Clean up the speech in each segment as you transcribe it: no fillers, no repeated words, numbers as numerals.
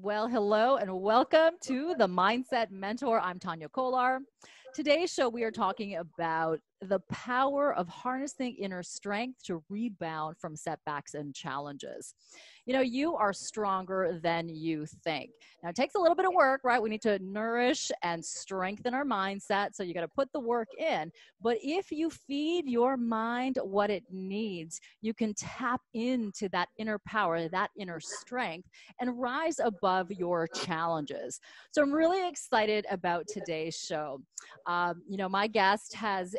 Well, hello and welcome to the Mindset Mentor. I'm Tania Kolar. Today's show, we are talking about the power of harnessing inner strength to rebound from setbacks and challenges. You know, you are stronger than you think. Now, it takes a little bit of work, right? We need to nourish and strengthen our mindset. So you got to put the work in. But if you feed your mind what it needs, you can tap into that inner power, that inner strength, and rise above your challenges. So I'm really excited about today's show. My guest has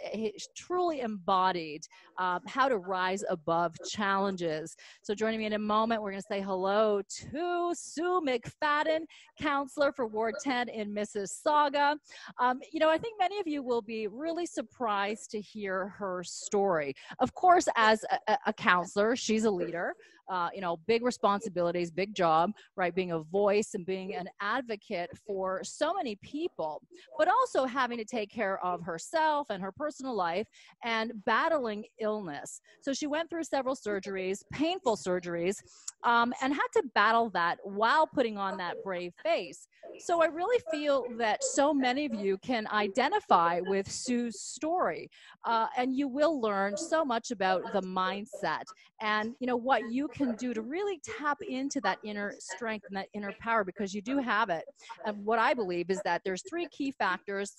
truly embodied how to rise above challenges. So joining me in a moment, we're going to say hello to Sue McFadden, Councillor for Ward 10 in Mississauga. I think many of you will be really surprised to hear her story. Of course, as a councillor, she's a leader. Big responsibilities, big job, right? Being a voice and being an advocate for so many people, but also having to take care of herself and her personal life and battling illness. So she went through several surgeries, painful surgeries, and had to battle that while putting on that brave face. So I really feel that so many of you can identify with Sue's story, and you will learn so much about the mindset and, what you can do to really tap into that inner strength and that inner power, because you do have it. And what I believe is that there's three key factors,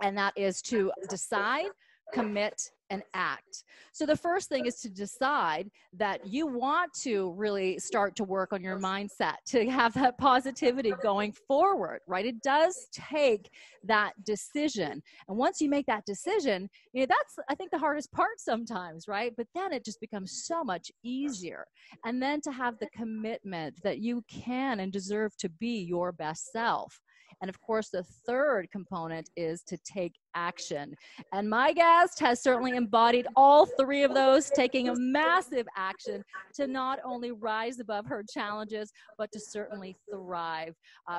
and that is to decide, commit, and act. So the first thing is to decide that you want to really start to work on your mindset, to have that positivity going forward, right? It does take that decision. And once you make that decision, that's, I think, the hardest part sometimes, right? But then it just becomes so much easier. And then to have the commitment that you can and deserve to be your best self. And of course, the third component is to take action. And my guest has certainly embodied all three of those, taking a massive action to not only rise above her challenges, but to certainly thrive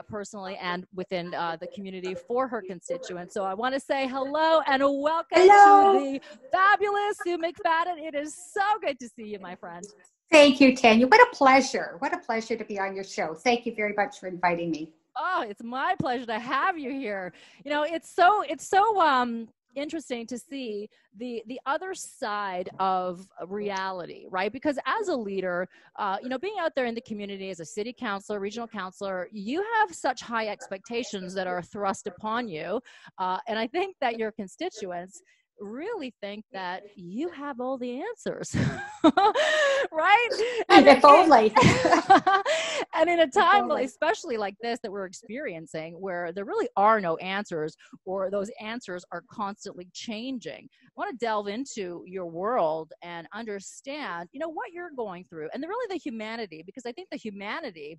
personally and within the community for her constituents. So I want to say hello and welcome to the fabulous Sue McFadden. It is so good to see you, my friend. Thank you, Tanya. What a pleasure. What a pleasure to be on your show. Thank you very much for inviting me. Oh, it's my pleasure to have you here. It's so interesting to see the other side of reality, right? Because as a leader, being out there in the community as a city councilor, regional councilor, you have such high expectations that are thrust upon you. And I think that your constituents really think that you have all the answers, right? And if only. And in a time, especially like this that we're experiencing, where there really are no answers, or those answers are constantly changing, I want to delve into your world and understand, what you're going through, and really the humanity, because I think the humanity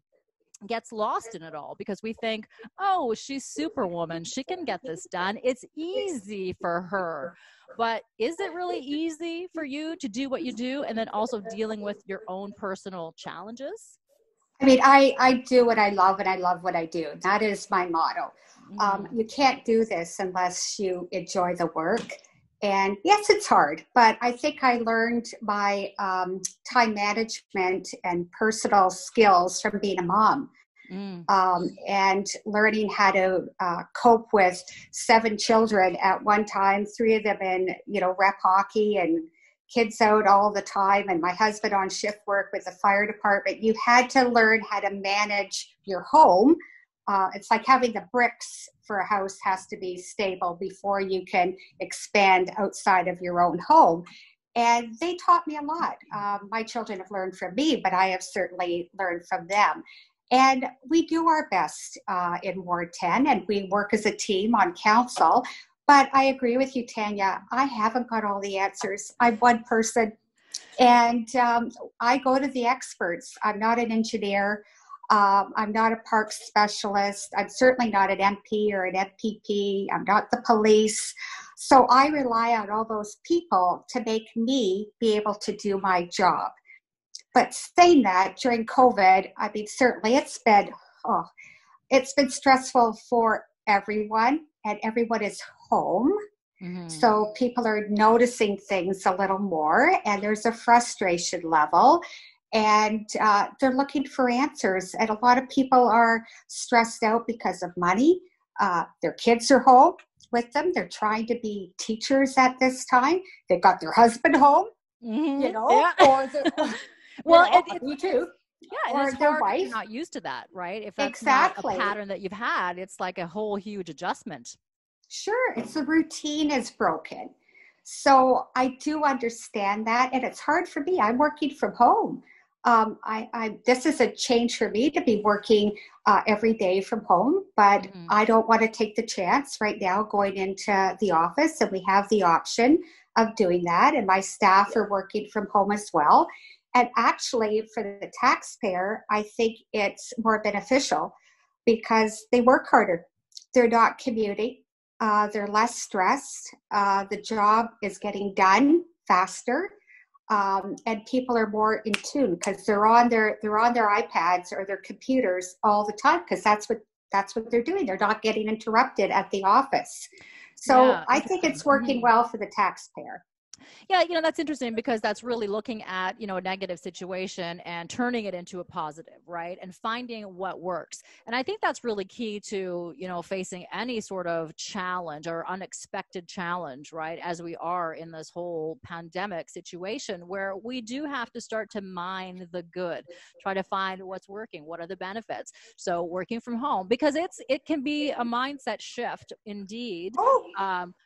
gets lost in it all, because we think, oh, she's Superwoman, she can get this done, it's easy for her. But is it really easy for you to do what you do, and then also dealing with your own personal challenges? I mean, I do what I love, and I love what I do. That is my motto. You can't do this unless you enjoy the work. And yes, it's hard, but I think I learned my time management and personal skills from being a mom. And learning how to cope with 7 children at one time, 3 of them in, rep hockey and kids out all the time, and my husband on shift work with the fire department. You had to learn how to manage your home. It's like having the bricks for a house has to be stable before you can expand outside of your own home. And they taught me a lot. My children have learned from me, but I have certainly learned from them. And we do our best in Ward 10, and we work as a team on council. But I agree with you, Tanya. I haven't got all the answers. I'm one person, and I go to the experts. I'm not an engineer. I'm not a parks specialist. I'm certainly not an MP or an MPP. I'm not the police. So I rely on all those people to make me be able to do my job. But saying that, during COVID, I mean, certainly it's been stressful for everyone, and everyone is home. So people are noticing things a little more, and there's a frustration level. and they're looking for answers. And a lot of people are stressed out because of money. Their kids are home with them. They're trying to be teachers at this time. They've got their husband home, Yeah. or me too. Yeah, and or it's their hard if wife. you're not used to that, right? If that's not a Exactly. pattern that you've had, it's like a whole huge adjustment. Sure, it's the routine is broken. So I do understand that, and it's hard for me. I'm working from home. This is a change for me to be working every day from home, but I don't want to take the chance right now going into the office, and we have the option of doing that, and my staff are working from home as well. And actually, for the taxpayer, I think it's more beneficial because they work harder. They're not commuting. They're less stressed. The job is getting done faster, and people are more in tune because they're on their iPads or their computers all the time because that's what they're doing. They're not getting interrupted at the office. So I think it's working well for the taxpayer. Yeah, that's interesting because that's really looking at, a negative situation and turning it into a positive, right? And finding what works. And I think that's really key to, facing any sort of challenge or unexpected challenge, right? As we are in this whole pandemic situation where we do have to start to mine the good, try to find what's working, what are the benefits. So working from home, because it can be a mindset shift indeed.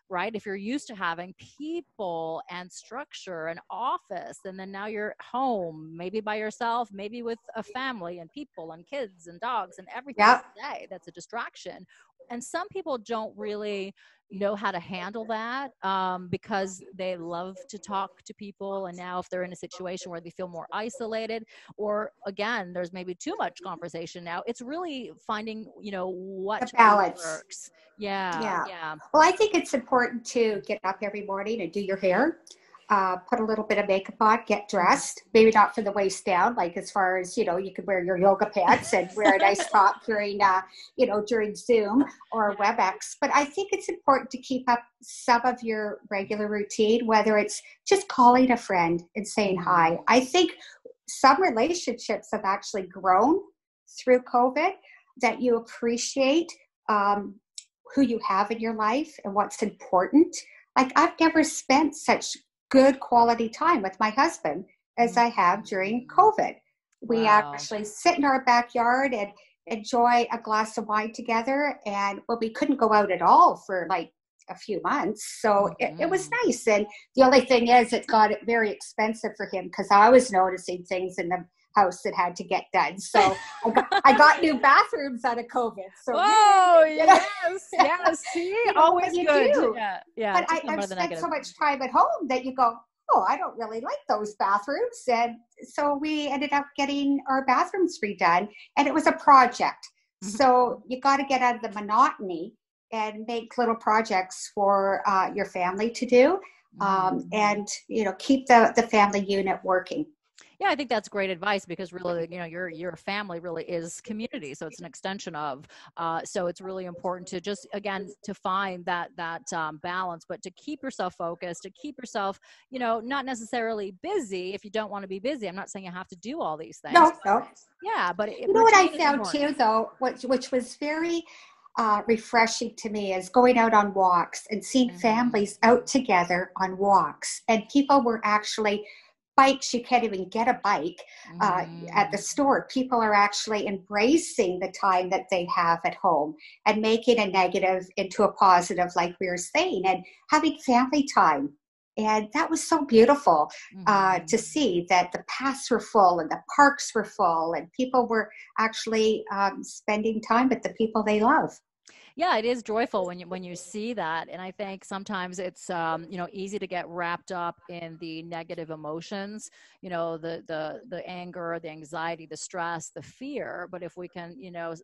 Right? If you're used to having people and structure and office, and then now you're home, maybe by yourself, maybe with a family and people and kids and dogs and everything today, that's a distraction. And some people don't really know how to handle that because they love to talk to people. And now if they're in a situation where they feel more isolated, or again, there's maybe too much conversation now, it's really finding, what the balance works. Yeah. Well, I think it's important to get up every morning and do your hair, put a little bit of makeup on, get dressed, maybe not for the waist down, like as far as, you could wear your yoga pants and wear a nice top during, during Zoom or WebEx. But I think it's important to keep up some of your regular routine, whether it's just calling a friend and saying hi. I think some relationships have actually grown through COVID that you appreciate who you have in your life and what's important. Like I've never spent such good quality time with my husband as I have during COVID. We actually sit in our backyard and enjoy a glass of wine together. And we couldn't go out at all for like a few months. So it was nice. And the only thing is it got very expensive for him because I was noticing things in the house that had to get done. So I got new bathrooms out of COVID. So yes. See, always good. Yeah. But I've spent so much time at home that you go, I don't really like those bathrooms. And so we ended up getting our bathrooms redone, and it was a project. So you got to get out of the monotony and make little projects for your family to do, and keep the family unit working. Yeah, I think that's great advice because really, your family really is community. So it's an extension of, so it's really important to just, again, to find that balance, but to keep yourself focused, to keep yourself, not necessarily busy if you don't want to be busy. I'm not saying you have to do all these things. No. Yeah, but you know what I found too, though, which was very refreshing to me is going out on walks and seeing families out together on walks, and people were actually bikes. You can't even get a bike at the store. People are actually embracing the time that they have at home and making a negative into a positive, like we were saying, and having family time. And that was so beautiful to see that the paths were full and the parks were full and people were actually spending time with the people they love. Yeah, it is joyful when you see that. And I think sometimes it's, easy to get wrapped up in the negative emotions, the anger, the anxiety, the stress, the fear. But if we can,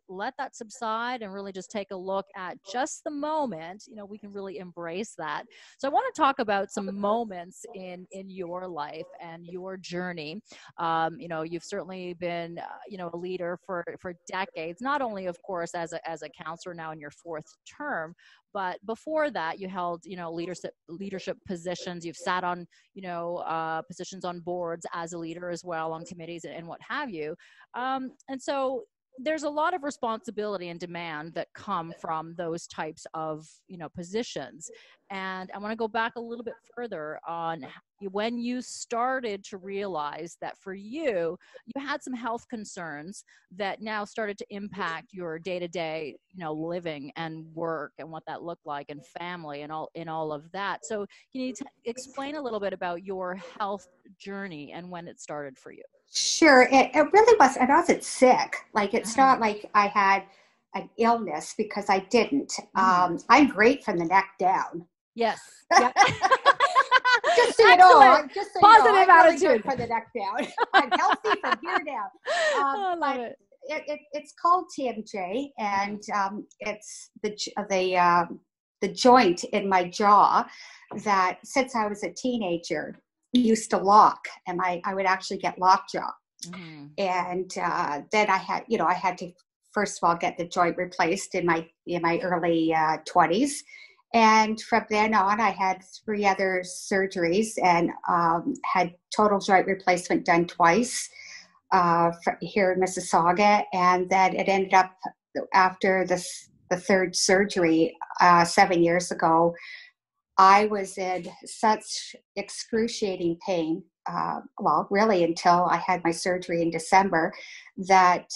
let that subside and really just take a look at just the moment, we can really embrace that. So I want to talk about some moments in your life and your journey. You've certainly been, a leader for decades, not only, of course, as a counselor now now in your fourth term. But before that, you held, leadership positions. You've sat on, positions on boards as a leader as well, on committees and what have you. And so there's a lot of responsibility and demand that come from those types of, positions. And I want to go back a little bit further on when you started to realize that for you, you had some health concerns that now started to impact your day-to-day, living and work and what that looked like, and family and all of that. So can you explain a little bit about your health journey and when it started for you? Sure. It really was. I wasn't sick. Like, it's not like I had an illness, because I didn't. I'm great from the neck down. Yes. Yep. Just so you know, positive I'm attitude. really good from the neck down. I'm healthy from here down. I love it. It's called TMJ, and it's the joint in my jaw that, since I was a teenager, used to lock, and I would actually get lockjaw. And then I had to, first of all, get the joint replaced in my early 20s. And from then on, I had 3 other surgeries, and had total joint replacement done twice here in Mississauga. And then it ended up, after the third surgery 7 years ago, I was in such excruciating pain, really until I had my surgery in December, that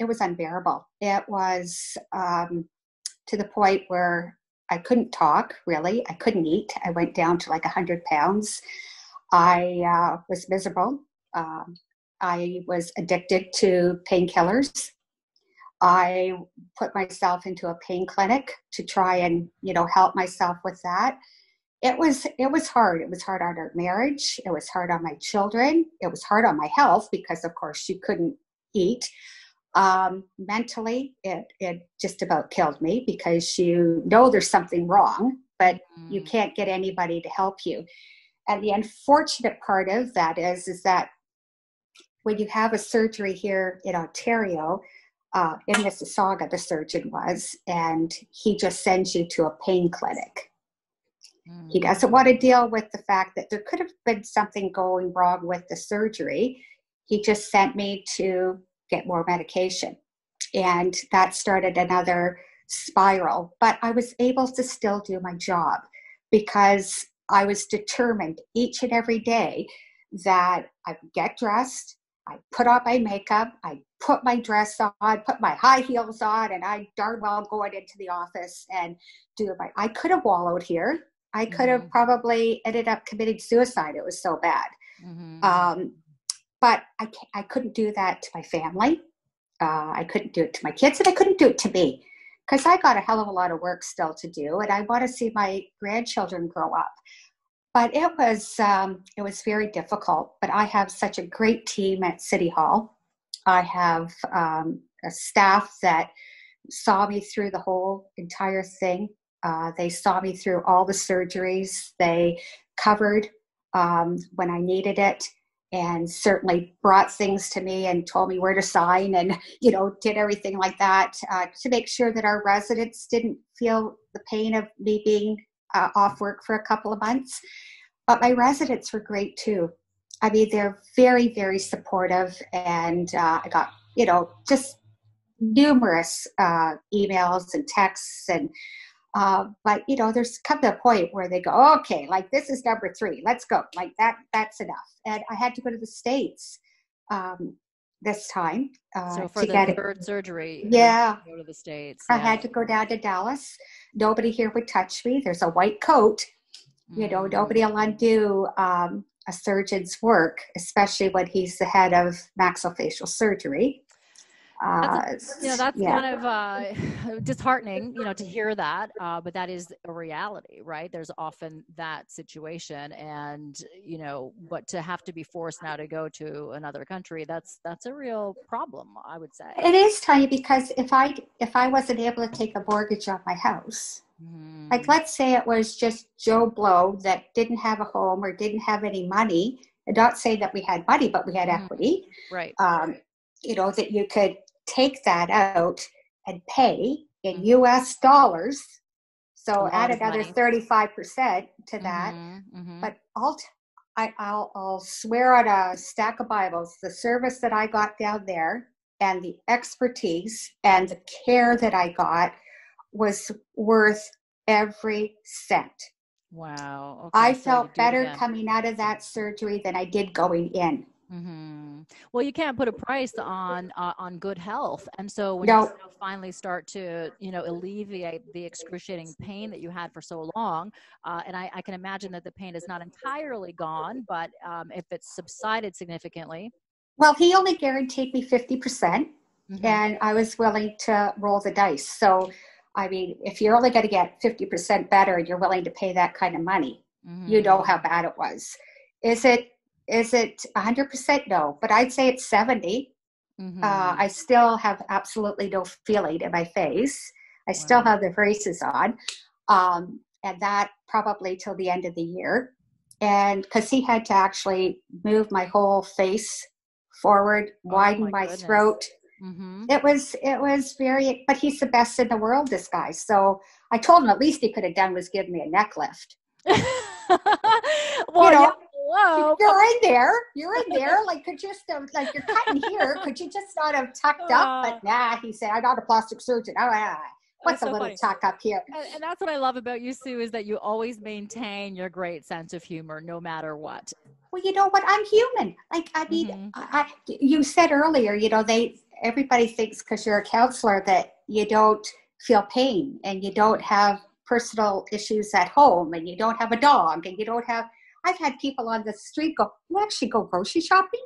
it was unbearable. It was to the point where I couldn't talk, really. I couldn't eat. I went down to like 100 pounds. I was miserable. I was addicted to painkillers. I put myself into a pain clinic to try and, help myself with that. It was hard. It was hard on our marriage. It was hard on my children. It was hard on my health, because of course you couldn't eat. Mentally, it just about killed me, because there's something wrong, but you can't get anybody to help you. And the unfortunate part of that is that when you have a surgery here in Ontario, in Mississauga, the surgeon was, and he just sends you to a pain clinic. He doesn't want to deal with the fact that there could have been something going wrong with the surgery. He just sent me to get more medication. And that started another spiral. But I was able to still do my job, because I was determined each and every day that I would get dressed, I put on my makeup, I put my dress on, put my high heels on, and I darn well going into the office and I could have wallowed here. I could have probably ended up committing suicide. It was so bad. But I couldn't do that to my family. I couldn't do it to my kids, and I couldn't do it to me, because I got a hell of a lot of work still to do, and I want to see my grandchildren grow up. But it was very difficult. But I have such a great team at City Hall. I have a staff that saw me through the whole entire thing. They saw me through all the surgeries. They covered when I needed it, and certainly brought things to me and told me where to sign, and did everything like that to make sure that our residents didn't feel the pain of me being off work for a couple of months. But my residents were great too. I mean, they're very, very supportive, and I got just numerous emails and texts, and but there's come to a point where they go, okay, like, this is number 3, let's go, like that's enough. And I had to go to the States this time so for to the get third surgery, yeah, go to the States. I had to go down to Dallas. Nobody here would touch me. There's a white coat. Nobody will undo a surgeon's work, especially when he's the head of maxillofacial surgery. That's kind of disheartening, to hear that, but that is a reality, right? There's often that situation, and but to have to be forced now to go to another country, that's a real problem, I would say. It is, Tanya, because if I wasn't able to take a mortgage on my house, like, let's say it was just Joe Blow that didn't have a home or didn't have any money, and not saying that we had money, but we had equity, right? That you could take that out and pay in US dollars. So add another money. 35% to that. But I'll swear on a stack of Bibles, the service that I got down there and the expertise and the care that I got was worth every cent. Wow. Okay, I so felt better coming out of that surgery than I did going in. Well, you can't put a price on good health, and so when you finally start to alleviate the excruciating pain that you had for so long, and I can imagine that the pain is not entirely gone, but if it's subsided significantly. Well, he only guaranteed me 50%, and I was willing to roll the dice. So, I mean, if you're only going to get 50% better and you're willing to pay that kind of money, you know how bad it was. Is it 100%? No, but I'd say it's 70. I still have absolutely no feeling in my face. I still have the braces on, and that probably till the end of the year. And because he had to actually move my whole face forward, widen my throat. It was very, but he's the best in the world, this guy. So I told him at least he could have done was give me a neck lift. Well, whoa. You're in there. Like, could just like you're cutting here. Could you just not have tucked up? But nah, he said, I'm not a plastic surgeon. What's a little tuck up here? And that's what I love about you, Sue, is that you always maintain your great sense of humor, no matter what. Well, you know what? I'm human. Like, I mean, you said earlier, everybody thinks because you're a counselor that you don't feel pain and you don't have personal issues at home and you don't have a dog and you don't have. I've had people on the street go, you actually go grocery shopping?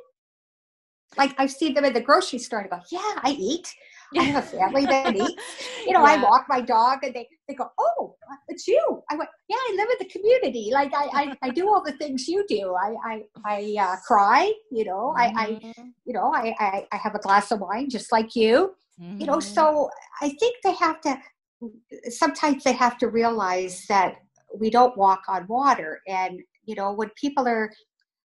Like, I've seen them in the grocery store and I go, yeah, I eat. I have a family that eats. I walk my dog and they go, oh, it's you. I went, yeah, I live in the community. Like, I do all the things you do. I cry, I have a glass of wine just like you, so I think sometimes they have to realize that we don't walk on water. And, when people are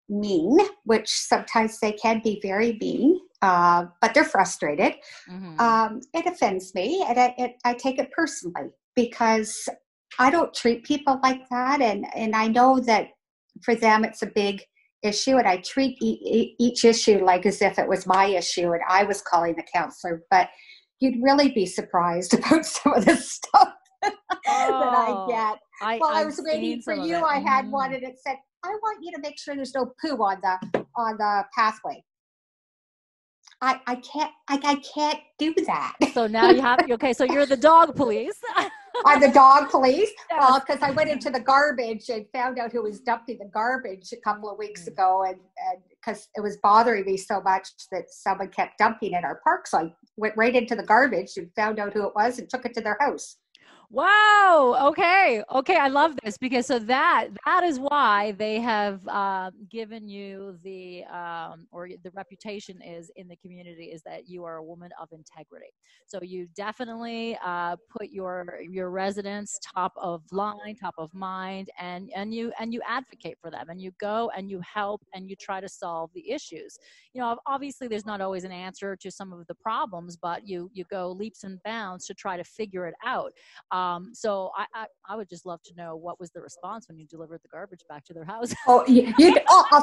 mean, which sometimes they can be very mean, but they're frustrated. It offends me, and I take it personally because I don't treat people like that, and I know that for them it's a big issue, and I treat each issue like as if it was my issue and I was calling the counselor. But you'd really be surprised about some of the stuff that I get. I was waiting for you. I had one, and it said, I want you to make sure there's no poo on the pathway. I can't do that. So now you have, okay, so you're the dog police. I'm the dog police. Yes. Well, because I went into the garbage and found out who was dumping the garbage a couple of weeks ago, and because it was bothering me so much that someone kept dumping in our park. So I went right into the garbage and found out who it was and took it to their house. Wow. Okay. I love this because so that is why they have given you the or the reputation is in the community is that you are a woman of integrity. So you definitely put your residents top of line, top of mind, and you advocate for them, and you go and you help and you try to solve the issues. Obviously there's not always an answer to some of the problems, but you go leaps and bounds to try to figure it out. So I would just love to know what was the response when you delivered the garbage back to their house. I'll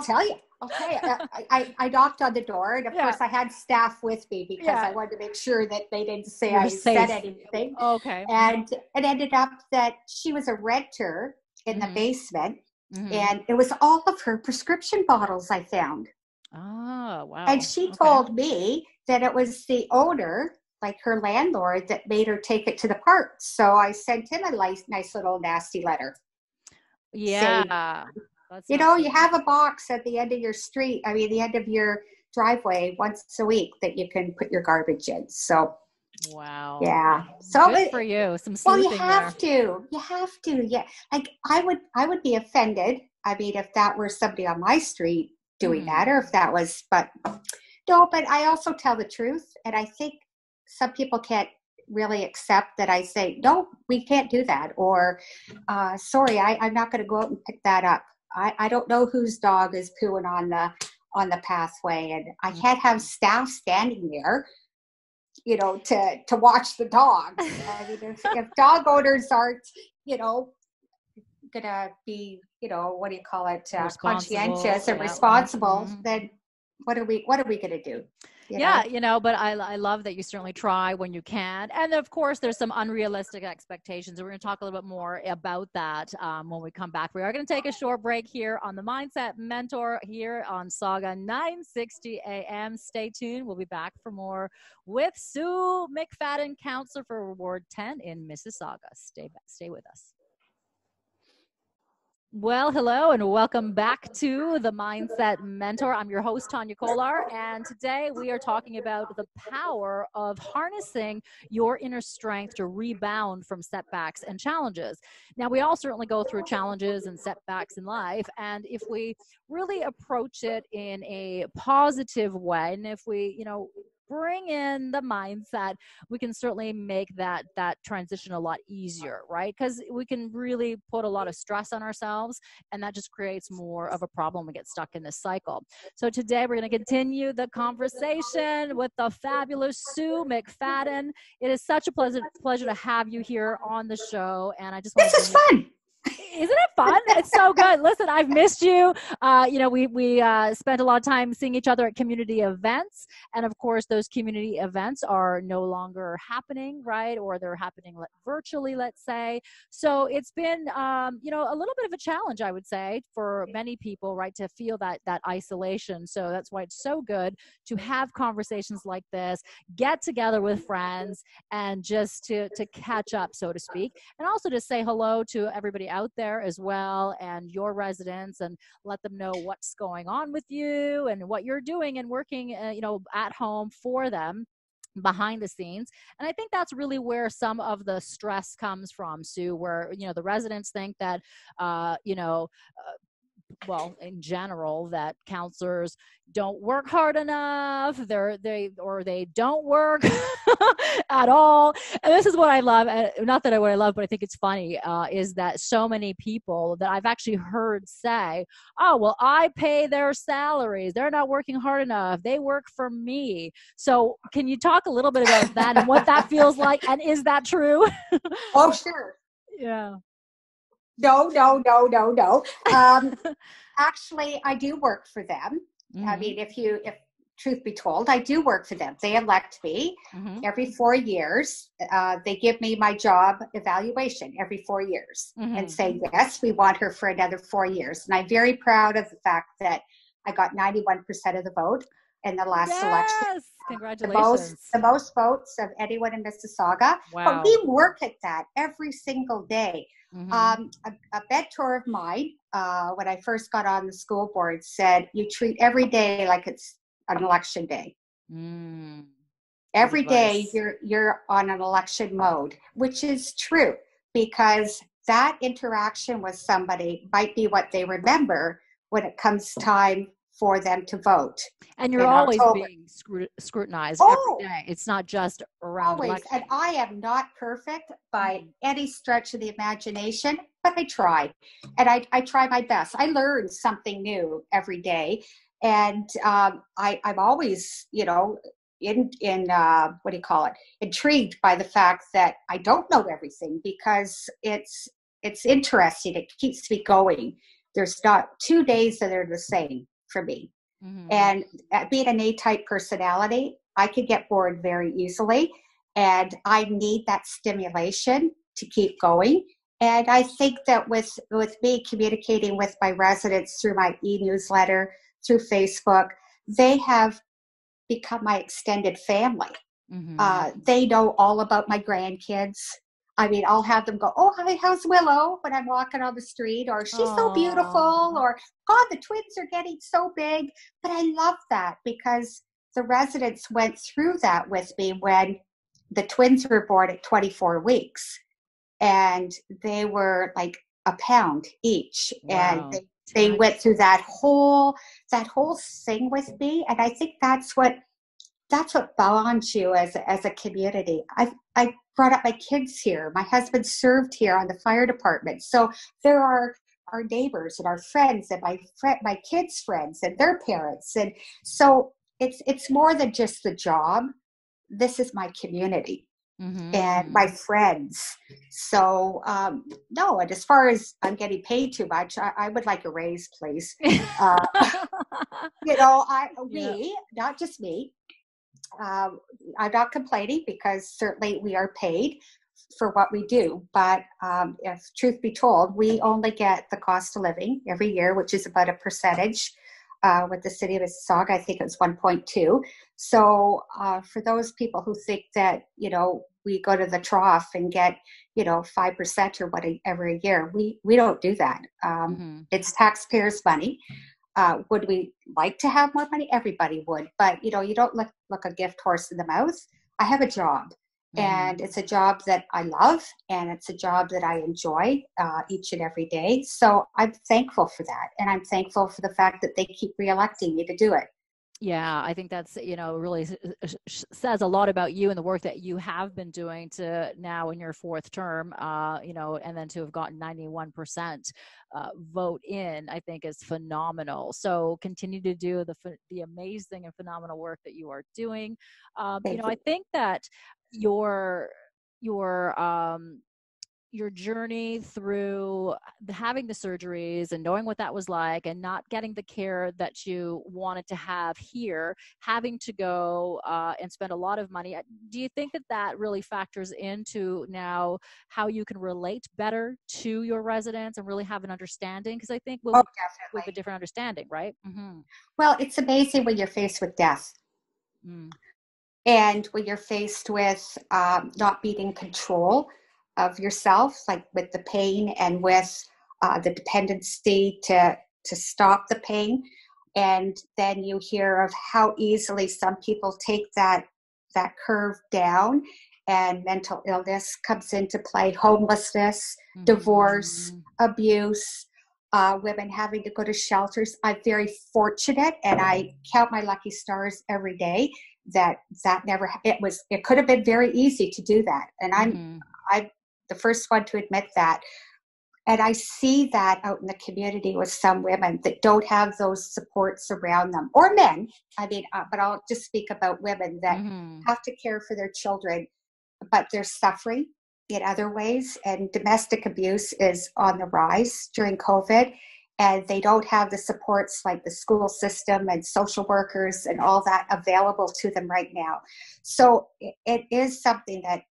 tell you. I knocked on the door, and of course I had staff with me because I wanted to make sure that they didn't say I said anything. Okay. And it ended up that she was a renter in the basement, and it was all of her prescription bottles I found. Oh, wow. And she told me that it was the owner, like her landlord, that made her take it to the park. So I sent him a nice little nasty letter. Yeah. Saying, you have a box at the end of your street, the end of your driveway once a week that you can put your garbage in. So, wow. Yeah. So good for you. Some sleuthing you have to. Yeah. Like I would be offended. If that were somebody on my street doing that, or if that was, but I also tell the truth. And I think some people can't really accept that I say, no, we can't do that. Or, sorry, I'm not going to go out and pick that up. I don't know whose dog is pooing on the pathway, and I can't have staff standing there to watch the dogs. I mean, if dog owners aren't, gonna be, what do you call it, conscientious and responsible, then what are we gonna do? But I love that you certainly try when you can. And of course, there's some unrealistic expectations. And we're going to talk a little bit more about that when we come back. We are going to take a short break here on the Mindset Mentor here on Sauga 960 AM. Stay tuned. We'll be back for more with Sue McFadden, Councillor for Ward 10 in Mississauga. Stay with us. Well, hello and welcome back to the Mindset Mentor. I'm your host, Tania Kolar, and today we are talking about the power of harnessing your inner strength to rebound from setbacks and challenges. Now, we all certainly go through challenges and setbacks in life, and if we really approach it in a positive way, and if we, bring in the mindset, we can certainly make that transition a lot easier, right? Because we can really put a lot of stress on ourselves, and that just creates more of a problem. We get stuck in this cycle. So today we're going to continue the conversation with the fabulous Sue McFadden. It is such a pleasure to have you here on the show, and I just want this is fun. Isn't it fun? It's so good. Listen, I've missed you. We spent a lot of time seeing each other at community events. And of course, those community events are no longer happening, right? Or they're happening virtually, let's say. So it's been, a little bit of a challenge, I would say, for many people, right, to feel that isolation. So that's why it's so good to have conversations like this, get together with friends, and just to catch up, so to speak. And also to say hello to everybody out there as well, and your residents, and let them know what's going on with you and what you're doing and working at home for them behind the scenes. And I think that's really where some of the stress comes from, Sue, where the residents think that in general, that counselors don't work hard enough, they don't work at all. And this is what I love, not that what I love, but I think it's funny, is that so many people that I've actually heard say, oh, well, I pay their salaries, they're not working hard enough, they work for me. So can you talk a little bit about that and what that feels like, and is that true? Oh, sure. Yeah. No. Actually, I do work for them. Mm-hmm. I mean, if truth be told, I do work for them. They elect me every 4 years. They give me my job evaluation every 4 years and say, yes, we want her for another 4 years. And I'm very proud of the fact that I got 91% of the vote in the last election. Congratulations. The most votes of anyone in Mississauga. Wow. But we work at that every single day. A mentor of mine, when I first got on the school board, said, you treat every day like it's an election day. Every day you're on an election mode, which is true, because that interaction with somebody might be what they remember when it comes time for them to vote. And you're always being scrutinized every day. It's not just around election. And I am not perfect by any stretch of the imagination, but I try. And I try my best. I learn something new every day. And I'm always, intrigued by the fact that I don't know everything, because it's interesting. It keeps me going. There's not 2 days that are the same for me. And being an A-type personality, I could get bored very easily, and I need that stimulation to keep going. And I think that with me communicating with my residents through my e-newsletter, through Facebook, they have become my extended family. They know all about my grandkids. I mean, I'll have them go, oh, hi, how's Willow, when I'm walking on the street, or she's so beautiful, or God, the twins are getting so big. But I love that, because the residents went through that with me when the twins were born at 24 weeks, and they were like a pound each. Wow. And they went through that whole thing with me. And I think that's what bonds you as a community. I brought up my kids here. My husband served here on the fire department. So there are our neighbors and our friends and my kids' friends and their parents. And so it's more than just the job this is my community and Mm-hmm. my friends. So, no, and as far as I'm getting paid too much, I would like a raise, please. Uh, Yeah. not just me, I'm not complaining because certainly we are paid for what we do. But if truth be told, we only get the cost of living every year, which is about a percentage. With the city of Mississauga, I think it's 1.2. So for those people who think that, we go to the trough and get, 5% or whatever a year, we don't do that. Mm-hmm. It's taxpayers' money. Would we like to have more money? Everybody would, but you don't look a gift horse in the mouth. I have a job, Mm-hmm. and it's a job that I love, and it's a job that I enjoy each and every day. So I'm thankful for that, and I'm thankful for the fact that they keep reelecting me to do it. Yeah, I think that's, really says a lot about you and the work that you have been doing to now in your fourth term, and then to have gotten 91% vote in, I think is phenomenal. So continue to do the amazing and phenomenal work that you are doing. Thank I you. think that your your um, your journey through having the surgeries and knowing what that was like and not getting the care that you wanted to have here, having to go and spend a lot of money. Do you think that that really factors into now how you can relate better to your residents and really have an understanding? Because I think Oh, we have a definitely. different understanding, right? Mm-hmm. Well, it's amazing when you're faced with death, Mm. and when you're faced with not being in control of yourself, like with the pain and with the dependency to stop the pain, and then you hear of how easily some people take that curve down, and mental illness comes into play, homelessness, divorce, Mm-hmm. abuse. Women having to go to shelters. I'm very fortunate, and I count my lucky stars every day that never it could have been very easy to do that, and Mm-hmm. I'm the first one to admit that. And I see that out in the community with some women that don't have those supports around them, or men. I mean, but I'll just speak about women that Mm-hmm. have to care for their children, but they're suffering in other ways. And domestic abuse is on the rise during COVID, and they don't have the supports like the school system and social workers and all that available to them right now. So it is something that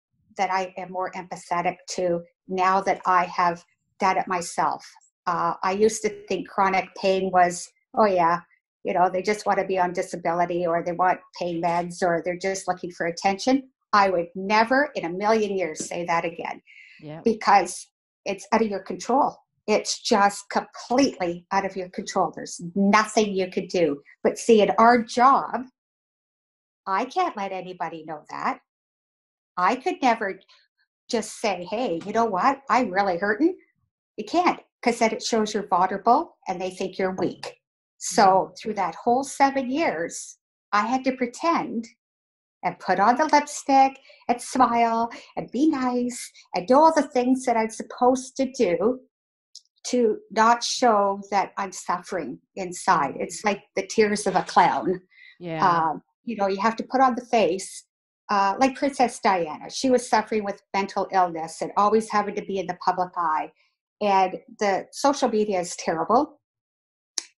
I am more empathetic to now that I have done it myself. I used to think chronic pain was, oh yeah, they just want to be on disability, or they want pain meds, or they're just looking for attention. I would never in a million years say that again, Yeah. because it's out of your control. It's just completely out of your control. There's nothing you could do. But see, in our job, I can't let anybody know that. I could never just say, hey, you know what? I'm really hurting. You can't, because then it shows you're vulnerable and they think you're weak. Mm-hmm. So through that whole 7 years, I had to pretend and put on the lipstick and smile and be nice and do all the things that I'm supposed to do to not show that I'm suffering inside. Mm-hmm. It's like the tears of a clown. Yeah. You have to put on the face. Like Princess Diana, she was suffering with mental illness and always having to be in the public eye. And the social media is terrible.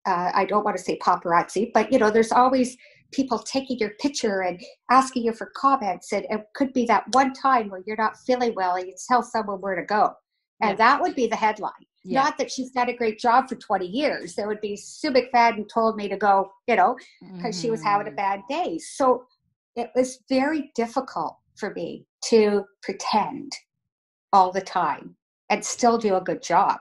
I don't want to say paparazzi, but there's always people taking your picture and asking you for comments. And it could be that one time where you're not feeling well and you tell someone where to go. Yeah. And that would be the headline. Yeah. Not that she's done a great job for 20 years. There would be Sue McFadden told me to go, because she was having a Mm-hmm. bad day. So it was very difficult for me to pretend all the time and still do a good job.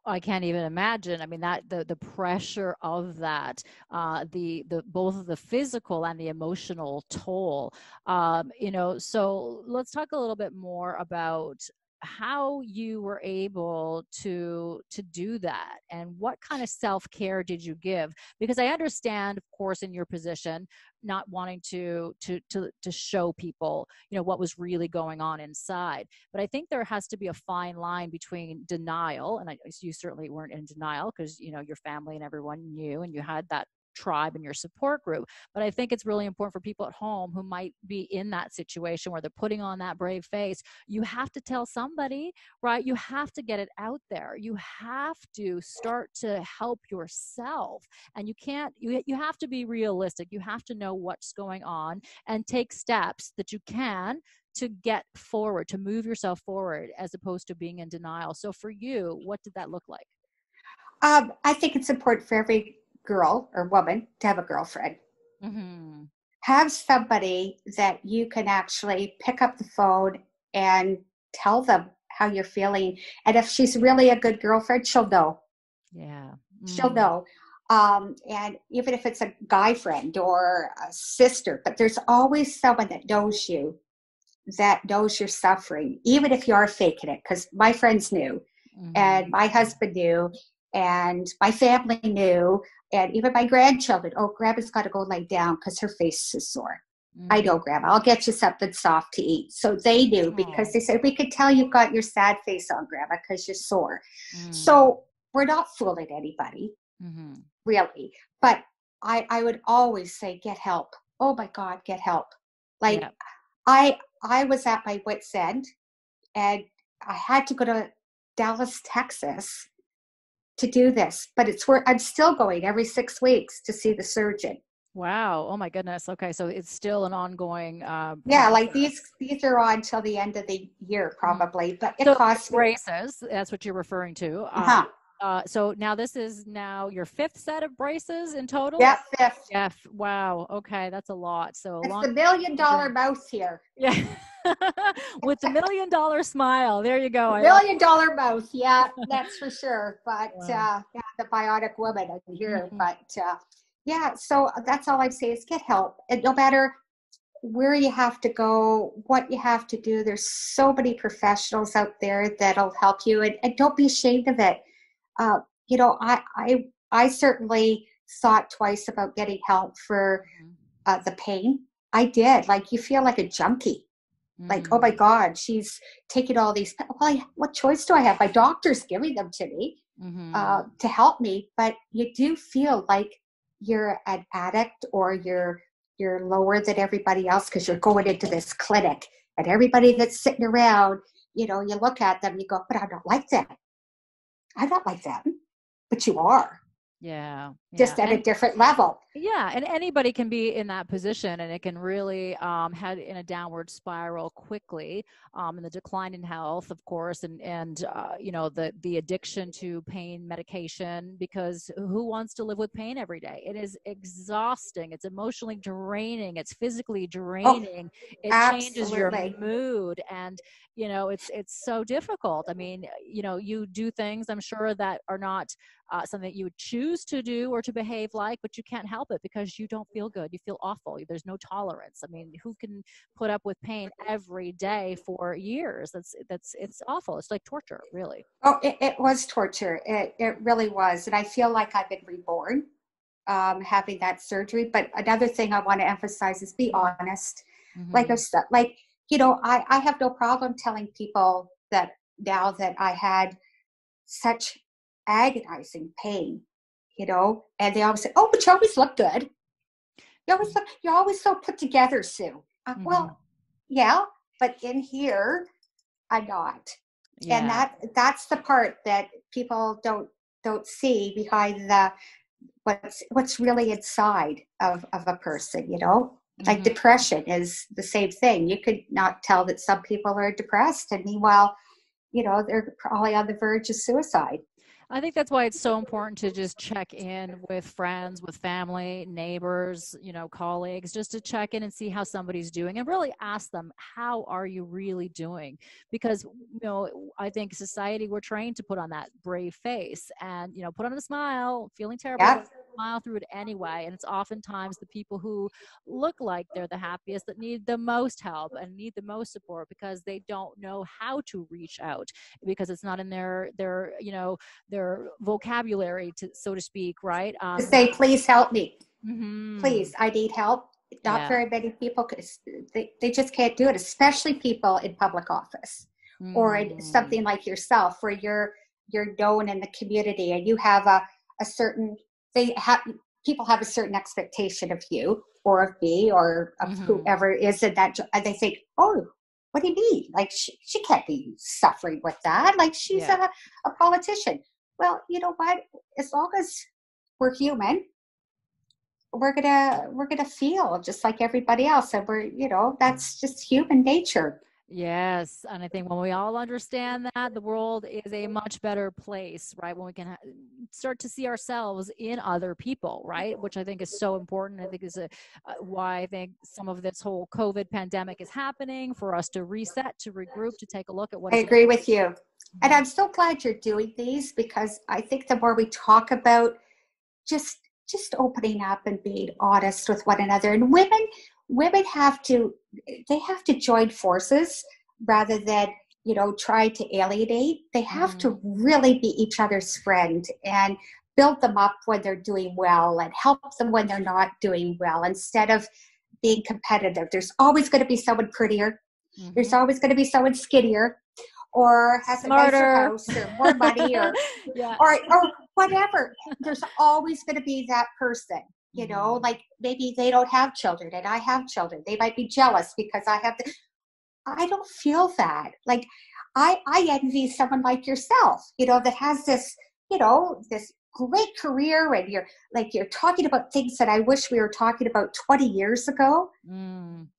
I can't even imagine. I mean, that the pressure of that, the both of the physical and the emotional toll. So let's talk a little bit more about how you were able to do that and what kind of self-care did you give, because I understand, of course, in your position, not wanting to show people what was really going on inside, but I think there has to be a fine line between denial, and you certainly weren't in denial because your family and everyone knew and you had that tribe and your support group. But I think it's really important for people at home who might be in that situation where they're putting on that brave face. You have to tell somebody, right? You have to get it out there. You have to start to help yourself. And you have to be realistic. You have to know what's going on and take steps that you can to get forward, to move yourself forward, as opposed to being in denial. So for you, what did that look like? I think it's important for every girl or woman to have a girlfriend. Mm-hmm. Have somebody that you can actually pick up the phone and tell them how you're feeling. And if she's really a good girlfriend, she'll know. Yeah. She'll know. And even if it's a guy friend or a sister, but there's always someone that knows you, that knows you're suffering, even if you are faking it. Because my friends knew, and my husband knew, and my family knew, and even my grandchildren. Oh, Grandma's got to go lay down because her face is sore. I know, Grandma. I'll get you something soft to eat. So they knew, because they said, we could tell you've got your sad face on, Grandma, because you're sore. So we're not fooling anybody, really. But I would always say, get help. Oh my God, get help. Like, I was at my wit's end, and I had to go to Dallas, Texas to do this, but it's where I'm still going every 6 weeks to see the surgeon. Wow. Oh my goodness. Okay. So it's still an ongoing yeah, like these are on till the end of the year probably, but it costs braces. That's what you're referring to. So now this is now your 5th set of braces in total? Yeah, 5th. Yeah. Wow. Okay. That's a lot. So it's the $1 million mouth here. Yeah. With the $1 million smile. There you go. $1 million mouth. Yeah, that's for sure. But wow. Yeah, the bionic woman here. But yeah, so that's all I'd say is get help. And no matter where you have to go, what you have to do, there's so many professionals out there that'll help you, and don't be ashamed of it. You know, I certainly thought twice about getting help for the pain. I did. Like, you feel like a junkie. Like, oh my God, she's taking all these. Well, what choice do I have? My doctor's giving them to me to help me, but you do feel like you're an addict, or you're lower than everybody else because you're going into this clinic, and everybody that's sitting around, you know, you look at them, you go, but I'm not like that. I'm not like that. But you are. Yeah. Just at a different level. Yeah. And anybody can be in that position, and it can really head in a downward spiral quickly, and the decline in health, of course, and you know, the addiction to pain medication, because who wants to live with pain every day? It is exhausting. It's emotionally draining. It's physically draining. It changes your mood, and you know, it's so difficult. I mean, you know, you do things, I'm sure, that are not something that you would choose to do or to behave like, but you can't help it because you don't feel good. You feel awful. There's no tolerance. I mean, who can put up with pain every day for years? It's awful. It's like torture, really. Oh, it was torture. It really was. And I feel like I've been reborn having that surgery. But another thing I want to emphasize is be honest. Like you know, I have no problem telling people that now that I had such agonizing pain, you know, and they always say, oh, but you always look good. You're always so put together, Sue. Well, yeah, but in here, I'm not. Yeah. And that's the part that people don't see behind the what's really inside of a person, you know. Like depression is the same thing. You could not tell that some people are depressed, and meanwhile, you know, they're probably on the verge of suicide. I think that's why it's so important to just check in with friends, with family, neighbors, you know, colleagues, just to check in and see how somebody's doing, and really ask them, how are you really doing? Because, you know, I think society, we're trained to put on that brave face and, you know, put on a smile, feeling terrible, but smile through it anyway. And it's oftentimes the people who look like they're the happiest that need the most help and need the most support, because they don't know how to reach out, because it's not in their you know, their vocabulary, to so to speak, right? To say, please help me. Please, I need help. Not very many people, they just can't do it, especially people in public office or in something like yourself, where you're known in the community and you have a certain, people have a certain expectation of you or of me or of whoever is in that job. And they think, oh, what do you mean? Like, she can't be suffering with that. Like, she's a politician. Well, you know what? As long as we're human, we're gonna feel just like everybody else. And that's just human nature. Yes. And I think when we all understand that, the world is a much better place, right? When we can start to see ourselves in other people, right? Which I think is so important. I think is why I think some of this whole COVID pandemic is happening, for us to reset, to regroup, to take a look at what I agree with you. And I'm so glad you're doing these, because I think the more we talk about just opening up and being honest with one another, and women have to join forces rather than try to alienate. They have to really be each other's friend and build them up when they're doing well and help them when they're not doing well, instead of being competitive. There's always going to be someone prettier. There's always going to be someone skinnier, or has Smarter. a nicer house, or more money, or or whatever. There's always going to be that person. Like, maybe they don't have children and I have children. They might be jealous because I have I don't feel that. Like, I envy someone like yourself, that has this, this great career, and you're talking about things that I wish we were talking about 20 years ago,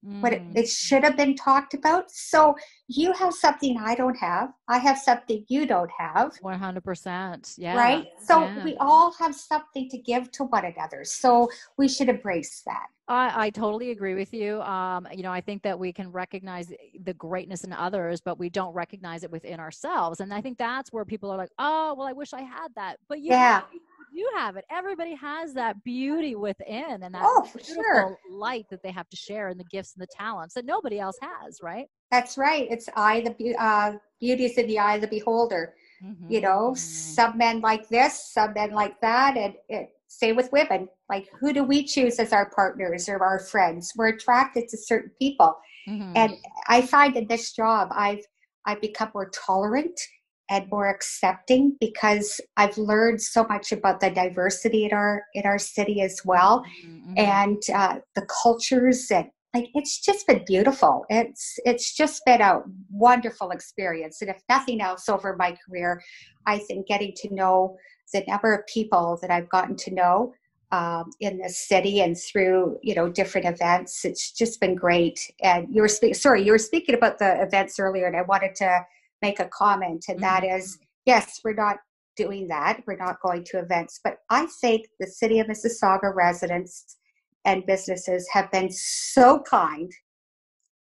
but it should have been talked about. So you have something I don't have. I have something you don't have. 100%. Yeah. Right? So we all have something to give to one another. So we should embrace that. I totally agree with you. I think that we can recognize the greatness in others, but we don't recognize it within ourselves. And I think that's where people are like, oh, well, I wish I had that. But you have it. Everybody has that beauty within, and that beautiful light that they have to share, and the gifts and the talents that nobody else has, right? That's right. It's beauty is in the eye of the beholder. Some men like this, some men like that, and same with women. Like, who do we choose as our partners or our friends? We're attracted to certain people. And I find in this job, I've become more tolerant and more accepting, because I've learned so much about the diversity in our city as well, and the cultures, and like, it's just been beautiful. It's just been a wonderful experience. And if nothing else, over my career, I think getting to know the number of people that I've gotten to know in the city and through different events, it's just been great. And you were speaking about the events earlier, and I wanted to make a comment, and that is, yes, we're not doing that. We're not going to events, but I think the city of Mississauga residents and businesses have been so kind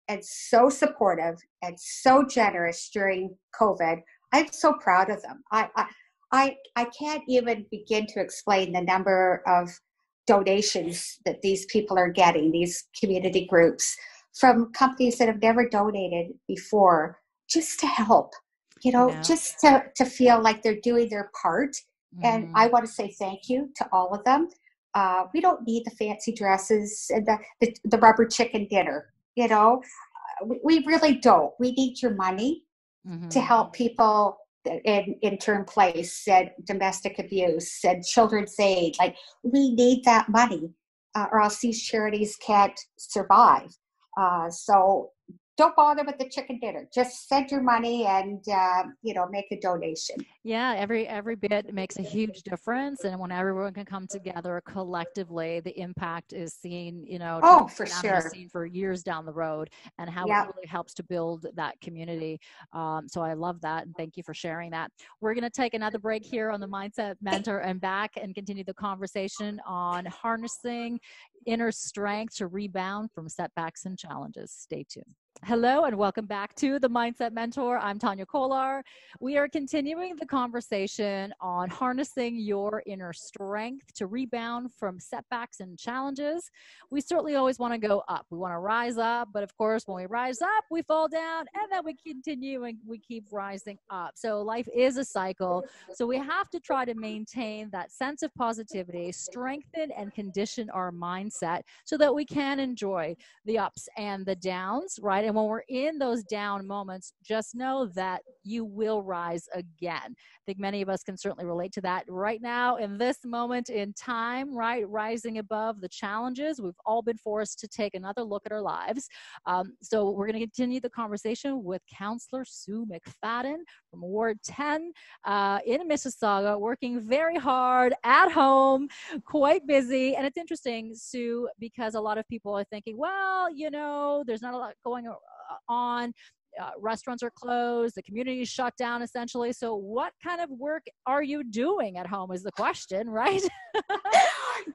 and so supportive and so generous during COVID. I'm so proud of them. I can't even begin to explain the number of donations that these people are getting, these community groups, from companies that have never donated before, just to help, just to feel like they're doing their part. And I want to say thank you to all of them. We don't need the fancy dresses and the rubber chicken dinner, we really don't. We need your money to help people in intern place and domestic abuse and children's aid. Like, we need that money, or else these charities can't survive. So don't bother with the chicken dinner. Just send your money and, make a donation. Yeah, every bit makes a huge difference. And when everyone can come together collectively, the impact is seen, for sure, seen for years down the road, and how it really helps to build that community. So I love that. And thank you for sharing that. We're going to take another break here on the Mindset Mentor and back and continue the conversation on harnessing inner strength to rebound from setbacks and challenges. Stay tuned. Hello and welcome back to the Mindset Mentor. I'm Tania Kolar. We are continuing the conversation on harnessing your inner strength to rebound from setbacks and challenges. We certainly always want to go up. We want to rise up, but of course, when we rise up, we fall down, and then we continue and we keep rising up. So life is a cycle. So we have to try to maintain that sense of positivity, strengthen and condition our mindset mindset so that we can enjoy the ups and the downs, right? And when we're in those down moments, just know that you will rise again. I think many of us can certainly relate to that right now in this moment in time, right? Rising above the challenges. We've all been forced to take another look at our lives. So we're going to continue the conversation with Councillor Sue McFadden from Ward 10 in Mississauga, working very hard at home, quite busy. And it's interesting, Sue, because a lot of people are thinking, well, you know, there's not a lot going on. Restaurants are closed. The community is shut down, essentially. So what kind of work are you doing at home is the question, right?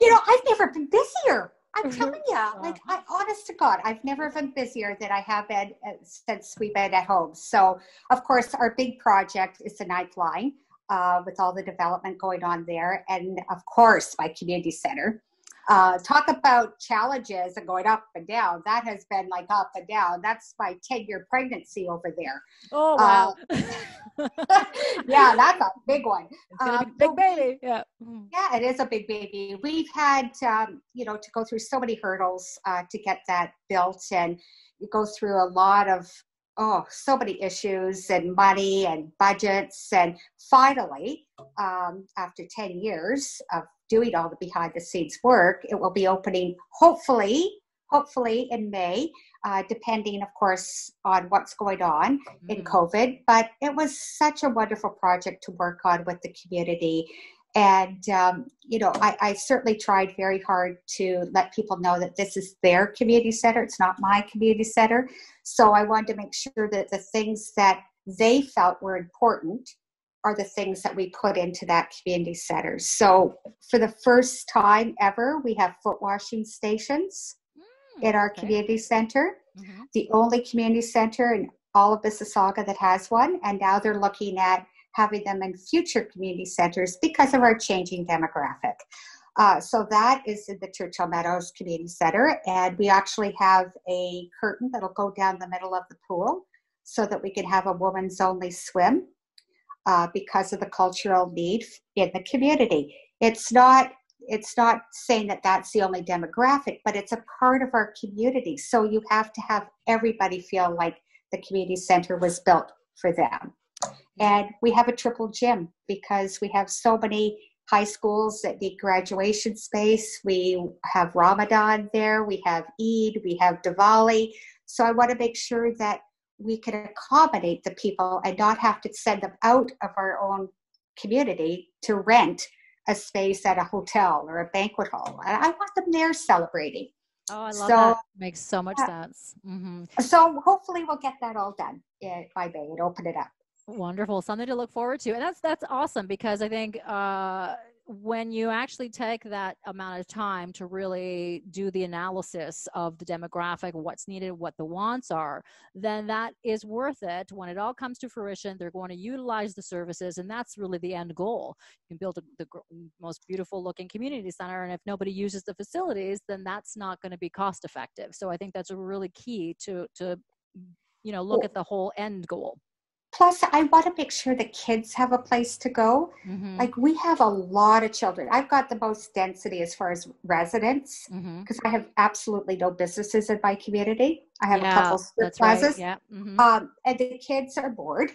You know, I've never been busier. I'm telling you, like, honest to God, I've never been busier than I have been since we've been at home. So, of course, our big project is the 9th line with all the development going on there. And, of course, my community center. Talk about challenges and going up and down. That has been like up and down. That's my 10-year pregnancy over there. Oh, wow. Yeah, that's a big one. It's going to be a big baby. Yeah. Yeah, it is a big baby. We've had, you know, to go through so many hurdles to get that built. And you go through a lot of, so many issues and money and budgets. And finally, after 10 years of doing all the behind the scenes work, it will be opening hopefully in May, depending, of course, on what's going on in COVID. But it was such a wonderful project to work on with the community. And, you know, I certainly tried very hard to let people know that this is their community center. It's not my community center. So I wanted to make sure that the things that they felt were important are the things that we put into that community center. So for the first time ever, we have foot washing stations in our community center. The only community center in all of Mississauga that has one. And now they're looking at having them in future community centers because of our changing demographic. So that is in the Churchill Meadows Community Center. And we actually have a curtain that'll go down the middle of the pool so that we can have a woman's only swim because of the cultural need in the community. It's not saying that that's the only demographic, but it's a part of our community. So you have to have everybody feel like the community center was built for them. And we have a triple gym because we have so many high schools that need graduation space. We have Ramadan there, we have Eid, we have Diwali. So I want to make sure that we can accommodate the people and not have to send them out of our own community to rent a space at a hotel or a banquet hall. I want them there celebrating. Oh, I love that. Makes so much sense. So hopefully we'll get that all done by May and open it up. Wonderful. Something to look forward to. And that's awesome because I think when you actually take that amount of time to really do the analysis of the demographic, what's needed, what the wants are, then that is worth it. When it all comes to fruition, they're going to utilize the services, and that's really the end goal. You can build the most beautiful looking community center, and if nobody uses the facilities, then that's not going to be cost effective. So I think that's a really key to look at the whole end goal. Plus, I want to make sure the kids have a place to go. Like, we have a lot of children. I've got the most density as far as residents because I have absolutely no businesses in my community. I have a couple of plazas. Right. And the kids are bored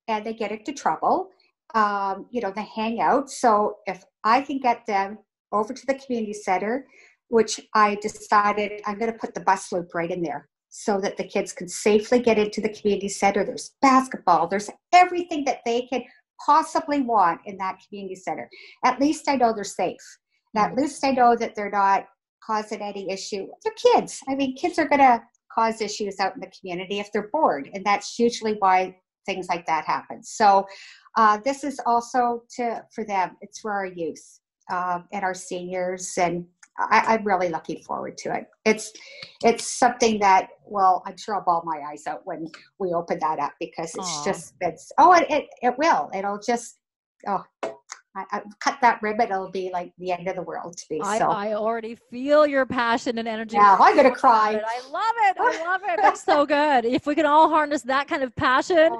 and they get into trouble. They hang out. So if I can get them over to the community center, which I decided I'm going to put the bus loop right in there, so that the kids can safely get into the community center. There's basketball. There's everything that they can possibly want in that community center. At least I know they're safe. At least I know that they're not causing any issue. They're kids. I mean, kids are going to cause issues out in the community if they're bored. And that's usually why things like that happen. So this is also for them. It's for our youth and our seniors, and I'm really looking forward to it. It's something that, well, I'm sure I'll bawl my eyes out when we open that up because it will. It'll just, I cut that ribbon, it'll be like the end of the world to me. I already feel your passion and energy. Yeah, I'm going to cry. I love it. That's so good. If we can all harness that kind of passion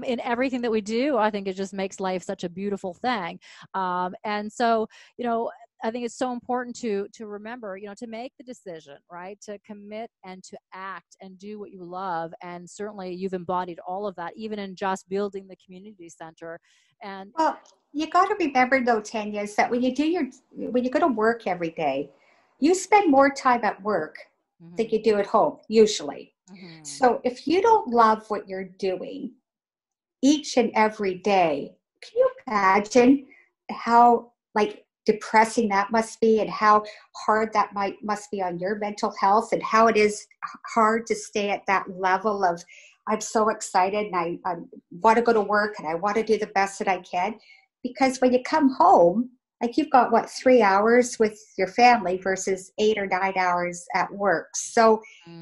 in everything that we do, I think it just makes life such a beautiful thing. And so, I think it's so important to remember, to make the decision, right? To commit and to act and do what you love. And certainly you've embodied all of that, even in just building the community center. And Well, you got to remember though, Tanya, is that when you go to work every day, you spend more time at work than you do at home, usually. So if you don't love what you're doing each and every day, can you imagine how depressing that must be, and how hard that must be on your mental health, and how it is hard to stay at that level of, I'm so excited and I want to go to work and I want to do the best that I can. Because when you come home, you've got 3 hours with your family versus 8 or 9 hours at work. So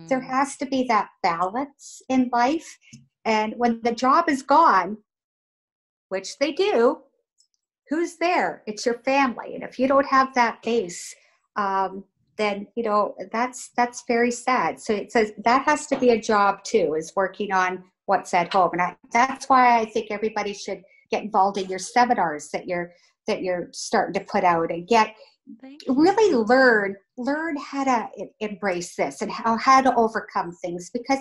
there has to be that balance in life. And when the job is gone, which they do, who's there? It's your family. And if you don't have that base, then, that's very sad. So it says that has to be a job too, is working on what's at home. And that's why I think everybody should get involved in your seminars that you're starting to put out, and really learn how to embrace this and how to overcome things, because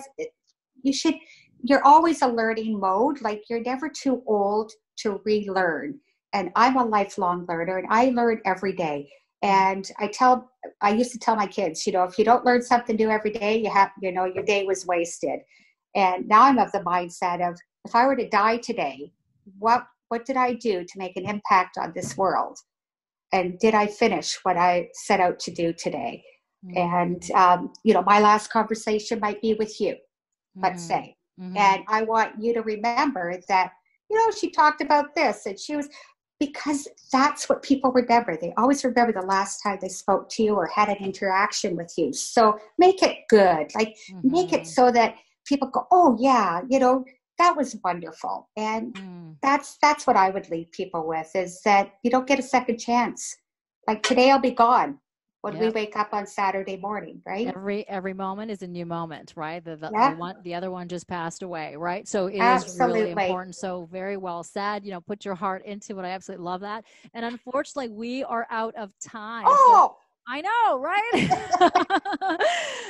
you're always a learning mode. You're never too old to relearn. And I'm a lifelong learner, and I learn every day. And I used to tell my kids, if you don't learn something new every day, your day was wasted. And now I'm of the mindset of, if I were to die today, what did I do to make an impact on this world? And did I finish what I set out to do today? And, my last conversation might be with you, let's say. And I want you to remember that, she talked about this, and because that's what people remember. They always remember the last time they spoke to you or had an interaction with you. So make it good. Make it so that people go, oh yeah, that was wonderful. And that's what I would leave people with, is that you don't get a second chance. Today I'll be gone when we wake up on Saturday morning, right? Every moment is a new moment, right? The other one just passed away, right? So it is really important. So very well said. Put your heart into it. I absolutely love that. And unfortunately, we are out of time. Oh, so I know, right?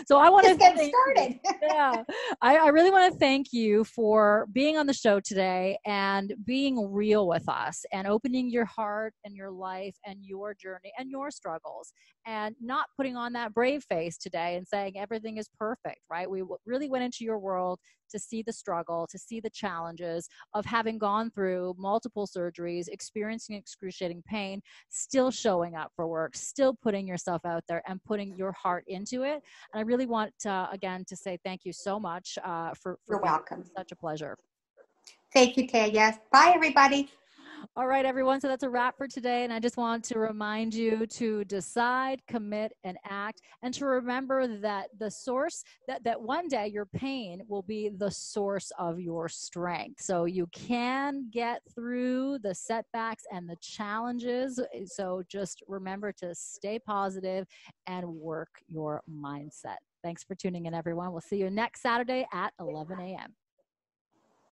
So I want to get started. Yeah, I really want to thank you for being on the show today and being real with us and opening your heart and your life and your journey and your struggles, and not putting on that brave face today and saying everything is perfect, right? We really went into your world to see the struggle, to see the challenges of having gone through multiple surgeries, experiencing excruciating pain, still showing up for work, still putting yourself out there and putting your heart into it. And I really want, again, to say thank you so much for You're welcome. Such a pleasure. Thank you, Tanya. Bye, everybody. All right, everyone. So that's a wrap for today. And I just want to remind you to decide, commit, and act, and to remember that the source, that one day your pain will be the source of your strength. So you can get through the setbacks and the challenges. So just remember to stay positive and work your mindset. Thanks for tuning in, everyone. We'll see you next Saturday at 11 a.m.